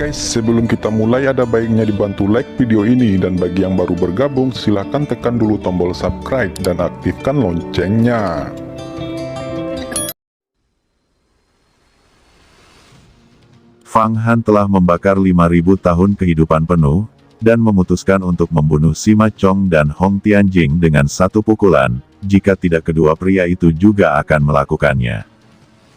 guys, sebelum kita mulai ada baiknya dibantu like video ini, dan bagi yang baru bergabung silahkan tekan dulu tombol subscribe dan aktifkan loncengnya. Fang Han telah membakar 5.000 tahun kehidupan penuh, dan memutuskan untuk membunuh Sima Chong dan Hong Tianjing dengan satu pukulan, jika tidak kedua pria itu juga akan melakukannya.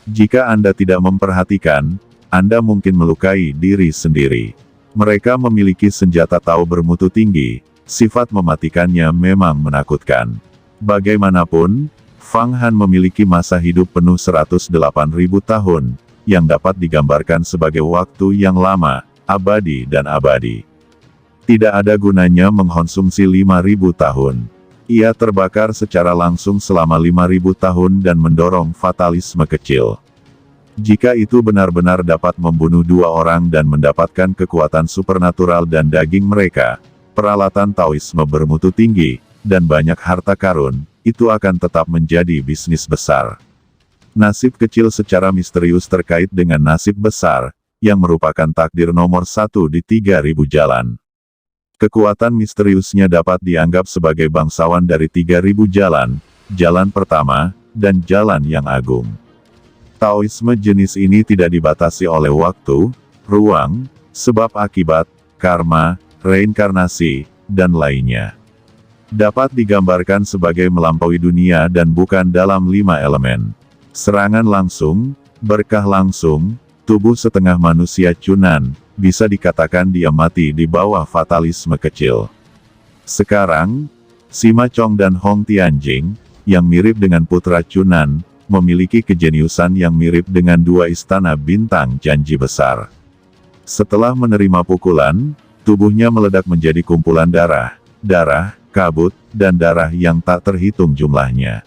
Jika Anda tidak memperhatikan, Anda mungkin melukai diri sendiri. Mereka memiliki senjata tahu bermutu tinggi, sifat mematikannya memang menakutkan. Bagaimanapun, Fang Han memiliki masa hidup penuh 108.000 tahun, yang dapat digambarkan sebagai waktu yang lama, abadi dan abadi. Tidak ada gunanya mengkonsumsi 5.000 tahun. Ia terbakar secara langsung selama 5.000 tahun dan mendorong fatalisme kecil. Jika itu benar-benar dapat membunuh dua orang dan mendapatkan kekuatan supernatural dan daging mereka, peralatan Taoisme bermutu tinggi, dan banyak harta karun, itu akan tetap menjadi bisnis besar. Nasib kecil secara misterius terkait dengan nasib besar, yang merupakan takdir nomor satu di 3.000 jalan. Kekuatan misteriusnya dapat dianggap sebagai bangsawan dari 3.000 jalan, jalan pertama, dan jalan yang agung. Taoisme jenis ini tidak dibatasi oleh waktu, ruang, sebab akibat, karma, reinkarnasi, dan lainnya. Dapat digambarkan sebagai melampaui dunia dan bukan dalam 5 elemen. Serangan langsung, berkah langsung, tubuh setengah manusia Cunan, bisa dikatakan dia mati di bawah fatalisme kecil. Sekarang, Sima Chong dan Hong Tianjing, yang mirip dengan putra Cunan, memiliki kejeniusan yang mirip dengan dua istana bintang janji besar. Setelah menerima pukulan, tubuhnya meledak menjadi kumpulan darah, kabut, dan darah yang tak terhitung jumlahnya.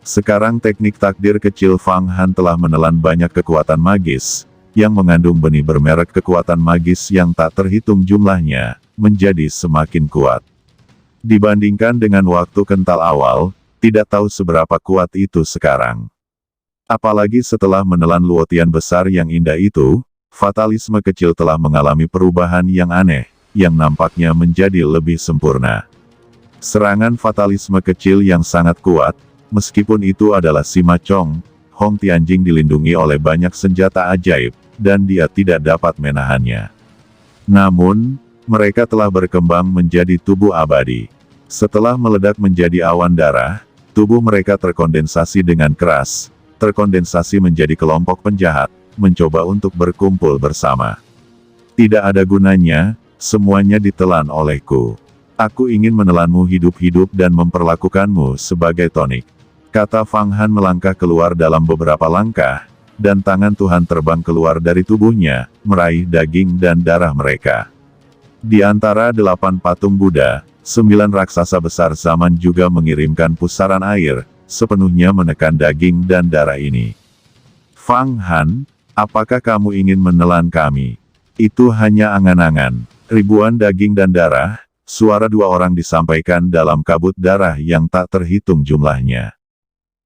Sekarang teknik takdir kecil Fang Han telah menelan banyak kekuatan magis, yang mengandung benih bermerek kekuatan magis yang tak terhitung jumlahnya, menjadi semakin kuat. Dibandingkan dengan waktu kental awal, tidak tahu seberapa kuat itu sekarang. Apalagi setelah menelan luotian besar yang indah itu, fatalisme kecil telah mengalami perubahan yang aneh, yang nampaknya menjadi lebih sempurna. Serangan fatalisme kecil yang sangat kuat, meskipun itu adalah Sima Chong, Hong Tianjing dilindungi oleh banyak senjata ajaib, dan dia tidak dapat menahannya. Namun, mereka telah berkembang menjadi tubuh abadi. Setelah meledak menjadi awan darah, tubuh mereka terkondensasi dengan keras, terkondensasi menjadi kelompok penjahat, mencoba untuk berkumpul bersama. Tidak ada gunanya, semuanya ditelan olehku. Aku ingin menelanmu hidup-hidup dan memperlakukanmu sebagai tonik. Kata Fang Han melangkah keluar dalam beberapa langkah, dan tangan Tuhan terbang keluar dari tubuhnya, meraih daging dan darah mereka. Di antara 8 patung Buddha, 9 raksasa besar zaman juga mengirimkan pusaran air, sepenuhnya menekan daging dan darah ini. Fang Han, apakah kamu ingin menelan kami? Itu hanya angan-angan. Ribuan daging dan darah, suara dua orang disampaikan dalam kabut darah yang tak terhitung jumlahnya.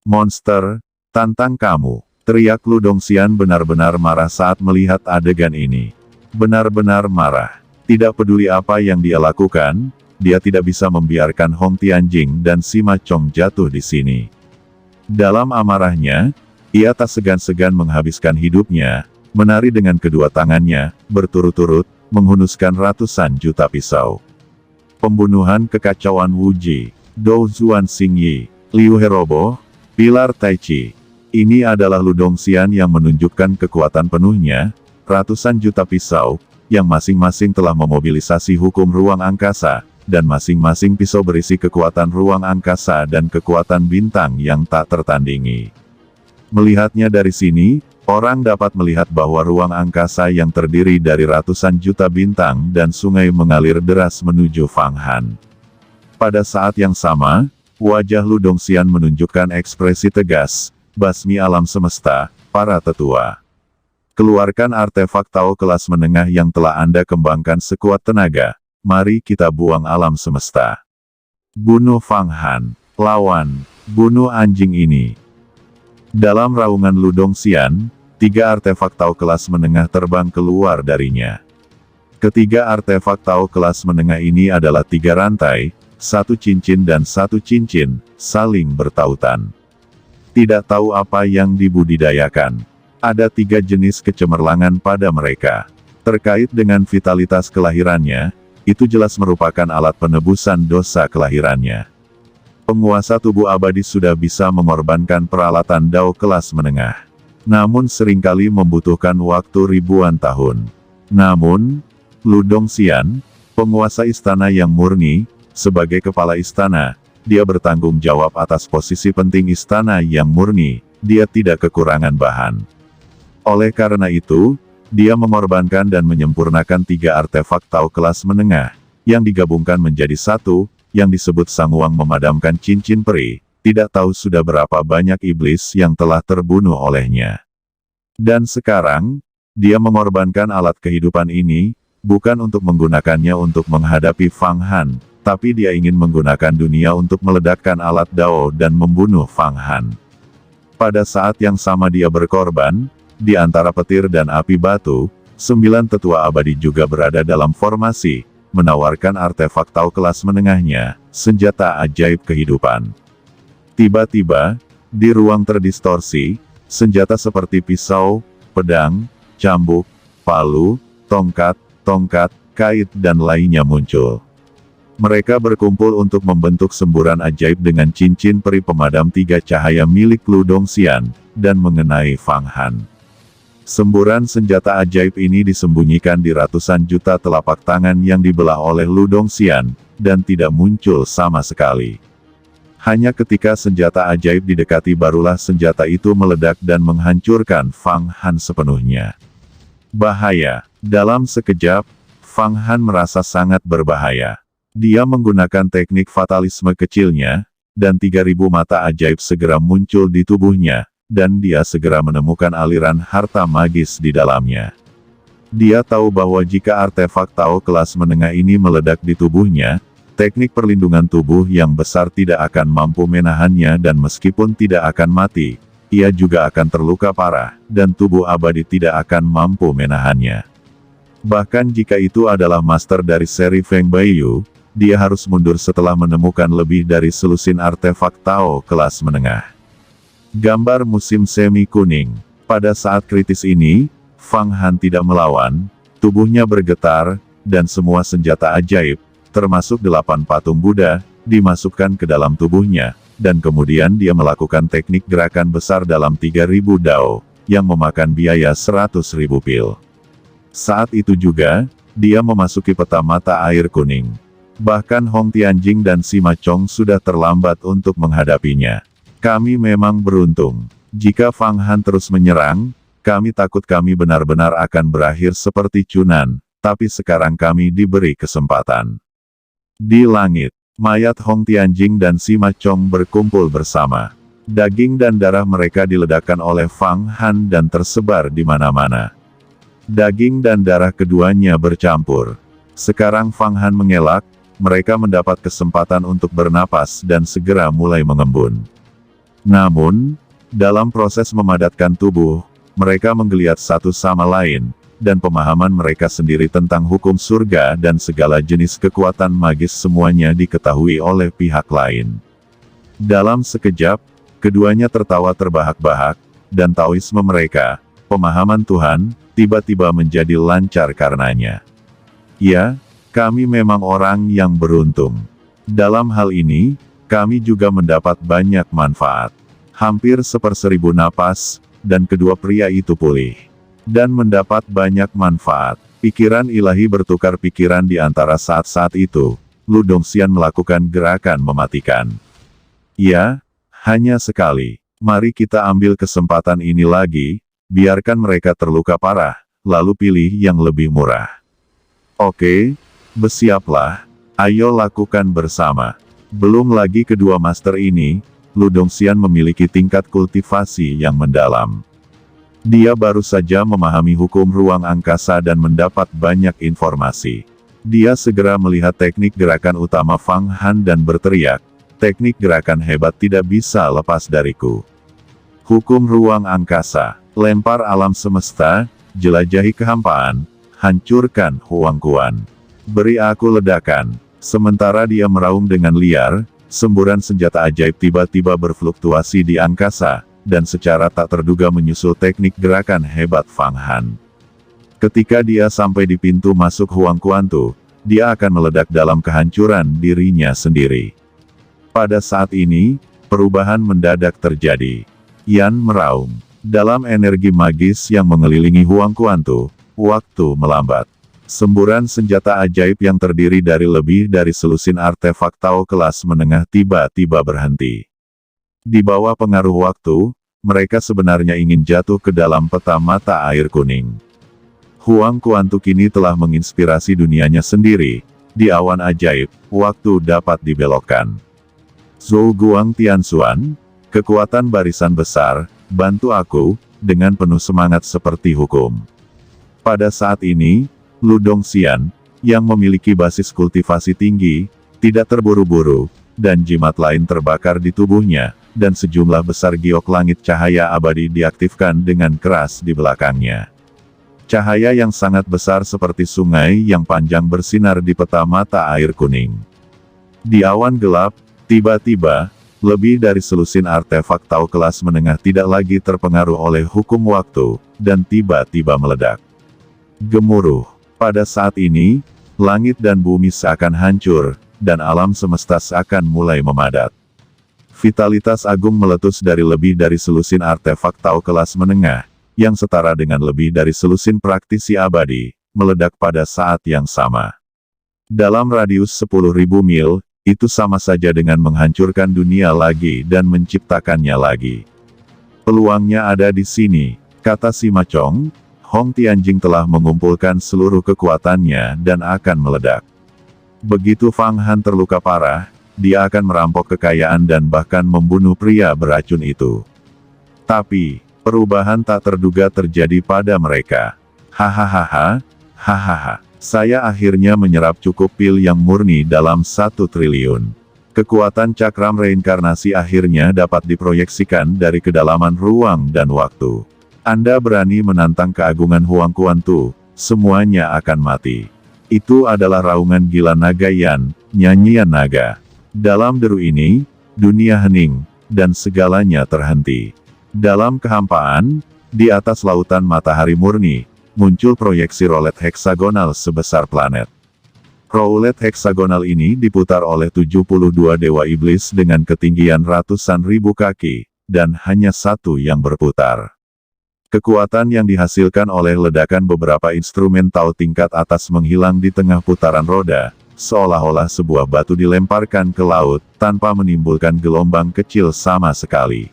Monster, tantang kamu, teriak Lu Dongxian benar-benar marah saat melihat adegan ini. Benar-benar marah. Tidak peduli apa yang dia lakukan, dia tidak bisa membiarkan Hong Tianjing dan Sima Chong jatuh di sini. Dalam amarahnya, ia tak segan-segan menghabiskan hidupnya, menari dengan kedua tangannya, berturut-turut, menghunuskan ratusan juta pisau. Pembunuhan kekacauan Wuji, Dou Zuan Xingyi, Liu Herobo, Pilar Taichi. Ini adalah Lu Dongxian yang menunjukkan kekuatan penuhnya, ratusan juta pisau, yang masing-masing telah memobilisasi hukum ruang angkasa, dan masing-masing pisau berisi kekuatan ruang angkasa dan kekuatan bintang yang tak tertandingi. Melihatnya dari sini, orang dapat melihat bahwa ruang angkasa yang terdiri dari ratusan juta bintang dan sungai mengalir deras menuju Fang Han. Pada saat yang sama, wajah Lu Dongxian menunjukkan ekspresi tegas, basmi alam semesta, para tetua. Keluarkan artefak Tao kelas menengah yang telah Anda kembangkan sekuat tenaga. Mari kita buang alam semesta. Bunuh Fang Han. Lawan. Bunuh anjing ini. Dalam raungan Lu Dongxian, 3 artefak Tao kelas menengah terbang keluar darinya. Ketiga artefak Tao kelas menengah ini adalah 3 rantai, 1 cincin dan 1 cincin, saling bertautan. Tidak tahu apa yang dibudidayakan. Ada 3 jenis kecemerlangan pada mereka. Terkait dengan vitalitas kelahirannya, itu jelas merupakan alat penebusan dosa kelahirannya. Penguasa tubuh abadi sudah bisa mengorbankan peralatan Dao kelas menengah. Namun seringkali membutuhkan waktu ribuan tahun. Namun, Lu Dongxian, penguasa istana yang murni, sebagai kepala istana, dia bertanggung jawab atas posisi penting istana yang murni, dia tidak kekurangan bahan. Oleh karena itu, dia mengorbankan dan menyempurnakan 3 artefak Tao kelas menengah, yang digabungkan menjadi satu, yang disebut Sangwang memadamkan cincin peri. Tidak tahu sudah berapa banyak iblis yang telah terbunuh olehnya. Dan sekarang, dia mengorbankan alat kehidupan ini, bukan untuk menggunakannya untuk menghadapi Fang Han, tapi dia ingin menggunakan dunia untuk meledakkan alat Dao dan membunuh Fang Han. Pada saat yang sama dia berkorban, di antara petir dan api batu, 9 tetua abadi juga berada dalam formasi, menawarkan artefak Tao kelas menengahnya, senjata ajaib kehidupan. Tiba-tiba, di ruang terdistorsi, senjata seperti pisau, pedang, cambuk, palu, tongkat, kait dan lainnya muncul. Mereka berkumpul untuk membentuk semburan ajaib dengan cincin peri pemadam 3 cahaya milik Lu Dongxian, dan mengenai Fang Han. Semburan senjata ajaib ini disembunyikan di ratusan juta telapak tangan yang dibelah oleh Lu Dongxian, dan tidak muncul sama sekali. Hanya ketika senjata ajaib didekati barulah senjata itu meledak dan menghancurkan Fang Han sepenuhnya. Bahaya. Dalam sekejap, Fang Han merasa sangat berbahaya. Dia menggunakan teknik fatalisme kecilnya, dan 3.000 mata ajaib segera muncul di tubuhnya, dan dia segera menemukan aliran harta magis di dalamnya. Dia tahu bahwa jika artefak Tao kelas menengah ini meledak di tubuhnya, teknik perlindungan tubuh yang besar tidak akan mampu menahannya dan meskipun tidak akan mati, ia juga akan terluka parah, dan tubuh abadi tidak akan mampu menahannya. Bahkan jika itu adalah master dari seri Feng Baiyu, dia harus mundur setelah menemukan lebih dari selusin artefak Tao kelas menengah. Gambar musim semi kuning. Pada saat kritis ini, Fang Han tidak melawan, tubuhnya bergetar, dan semua senjata ajaib, termasuk 8 patung Buddha, dimasukkan ke dalam tubuhnya, dan kemudian dia melakukan teknik gerakan besar dalam 3.000 Dao, yang memakan biaya 100.000 pil. Saat itu juga, dia memasuki peta mata air kuning. Bahkan Hong Tianjing dan Sima Chong sudah terlambat untuk menghadapinya. Kami memang beruntung. Jika Fang Han terus menyerang, kami takut kami benar-benar akan berakhir seperti Cunan, tapi sekarang kami diberi kesempatan. Di langit, mayat Hong Tianjing dan Sima Chong berkumpul bersama. Daging dan darah mereka diledakkan oleh Fang Han dan tersebar di mana-mana. Daging dan darah keduanya bercampur. Sekarang Fang Han mengelak, mereka mendapat kesempatan untuk bernapas dan segera mulai mengembun. Namun, dalam proses memadatkan tubuh, mereka menggeliat satu sama lain, dan pemahaman mereka sendiri tentang hukum surga dan segala jenis kekuatan magis semuanya diketahui oleh pihak lain. Dalam sekejap, keduanya tertawa terbahak-bahak, dan Taoisme mereka, pemahaman Tuhan, tiba-tiba menjadi lancar karenanya. Ya, kami memang orang yang beruntung. Dalam hal ini, kami juga mendapat banyak manfaat. Hampir 1/1000 napas, dan kedua pria itu pulih. Dan mendapat banyak manfaat. Pikiran ilahi bertukar pikiran di antara saat-saat itu, Lu Dongxian melakukan gerakan mematikan. Ya, hanya sekali. Mari kita ambil kesempatan ini lagi, biarkan mereka terluka parah, lalu pilih yang lebih murah. Oke, bersiaplah, ayo lakukan bersama. Belum lagi kedua master ini, Lu Dongxian memiliki tingkat kultivasi yang mendalam. Dia baru saja memahami hukum ruang angkasa dan mendapat banyak informasi. Dia segera melihat teknik gerakan utama Fang Han dan berteriak, teknik gerakan hebat tidak bisa lepas dariku. Hukum ruang angkasa, lempar alam semesta, jelajahi kehampaan, hancurkan Huang Quan. Beri aku ledakan. Sementara dia meraung dengan liar, semburan senjata ajaib tiba-tiba berfluktuasi di angkasa, dan secara tak terduga menyusul teknik gerakan hebat Fang Han. Ketika dia sampai di pintu masuk Huang Quan Tu, dia akan meledak dalam kehancuran dirinya sendiri. Pada saat ini, perubahan mendadak terjadi. Yan meraung. Dalam energi magis yang mengelilingi Huang Quan Tu, waktu melambat. Semburan senjata ajaib yang terdiri dari lebih dari selusin artefak Tao kelas menengah tiba-tiba berhenti. Di bawah pengaruh waktu, mereka sebenarnya ingin jatuh ke dalam peta mata air kuning. Huang Quan Tu kini telah menginspirasi dunianya sendiri. Di awan ajaib, waktu dapat dibelokkan. Zhou Guang Tianxuan, kekuatan barisan besar, bantu aku, dengan penuh semangat seperti hukum. Pada saat ini, Lu Dongxian, yang memiliki basis kultivasi tinggi, tidak terburu-buru, dan jimat lain terbakar di tubuhnya, dan sejumlah besar giok langit cahaya abadi diaktifkan dengan keras di belakangnya. Cahaya yang sangat besar seperti sungai yang panjang bersinar di peta mata air kuning. Di awan gelap, tiba-tiba, lebih dari selusin artefak Tao kelas menengah tidak lagi terpengaruh oleh hukum waktu, dan tiba-tiba meledak. Gemuruh. Pada saat ini, langit dan bumi seakan hancur, dan alam semesta seakan mulai memadat. Vitalitas agung meletus dari lebih dari selusin artefak Tao kelas menengah, yang setara dengan lebih dari selusin praktisi abadi, meledak pada saat yang sama. Dalam radius 10.000 mil, itu sama saja dengan menghancurkan dunia lagi dan menciptakannya lagi. Peluangnya ada di sini, kata Sima Chong. Hong Tianjing telah mengumpulkan seluruh kekuatannya dan akan meledak. Begitu Fang Han terluka parah, dia akan merampok kekayaan dan bahkan membunuh pria beracun itu. Tapi, perubahan tak terduga terjadi pada mereka. Hahaha, hahaha. Saya akhirnya menyerap cukup pil yang murni dalam 1 triliun. Kekuatan cakram reinkarnasi akhirnya dapat diproyeksikan dari kedalaman ruang dan waktu. Anda berani menantang keagungan Huang Quan Tu, semuanya akan mati. Itu adalah raungan gila naga Yan, nyanyian naga. Dalam deru ini, dunia hening, dan segalanya terhenti. Dalam kehampaan, di atas lautan matahari murni, muncul proyeksi roulette heksagonal sebesar planet. Roulette heksagonal ini diputar oleh 72 dewa iblis dengan ketinggian ratusan ribu kaki, dan hanya satu yang berputar. Kekuatan yang dihasilkan oleh ledakan beberapa instrumen Tao tingkat atas menghilang di tengah putaran roda, seolah-olah sebuah batu dilemparkan ke laut, tanpa menimbulkan gelombang kecil sama sekali.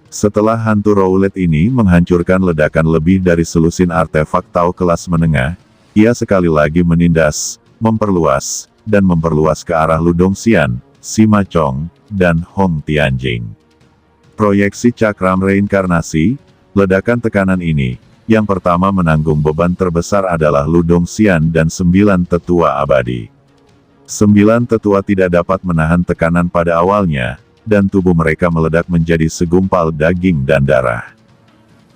Setelah hantu roulette ini menghancurkan ledakan lebih dari selusin artefak Tao kelas menengah, ia sekali lagi menindas, memperluas, dan memperluas ke arah Lu Dongxian, Sima Chong, dan Hong Tianjing. Proyeksi cakram reinkarnasi. Ledakan tekanan ini, yang pertama menanggung beban terbesar adalah Lu Dongxian dan 9 tetua abadi. 9 tetua tidak dapat menahan tekanan pada awalnya, dan tubuh mereka meledak menjadi segumpal daging dan darah.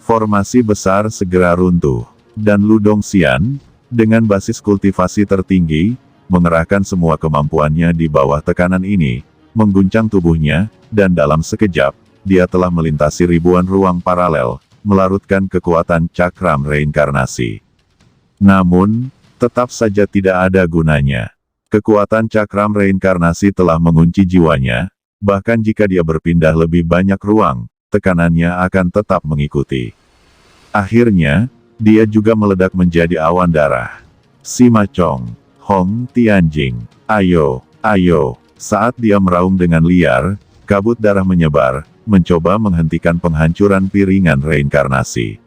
Formasi besar segera runtuh, dan Lu Dongxian, dengan basis kultivasi tertinggi, mengerahkan semua kemampuannya di bawah tekanan ini, mengguncang tubuhnya, dan dalam sekejap, dia telah melintasi ribuan ruang paralel, melarutkan kekuatan cakram reinkarnasi. Namun, tetap saja tidak ada gunanya. Kekuatan cakram reinkarnasi telah mengunci jiwanya, bahkan jika dia berpindah lebih banyak ruang, tekanannya akan tetap mengikuti. Akhirnya, dia juga meledak menjadi awan darah. Sima Chong, Hong Tianjing, ayo, ayo. Saat dia meraung dengan liar, kabut darah menyebar, mencoba menghentikan penghancuran piringan reinkarnasi.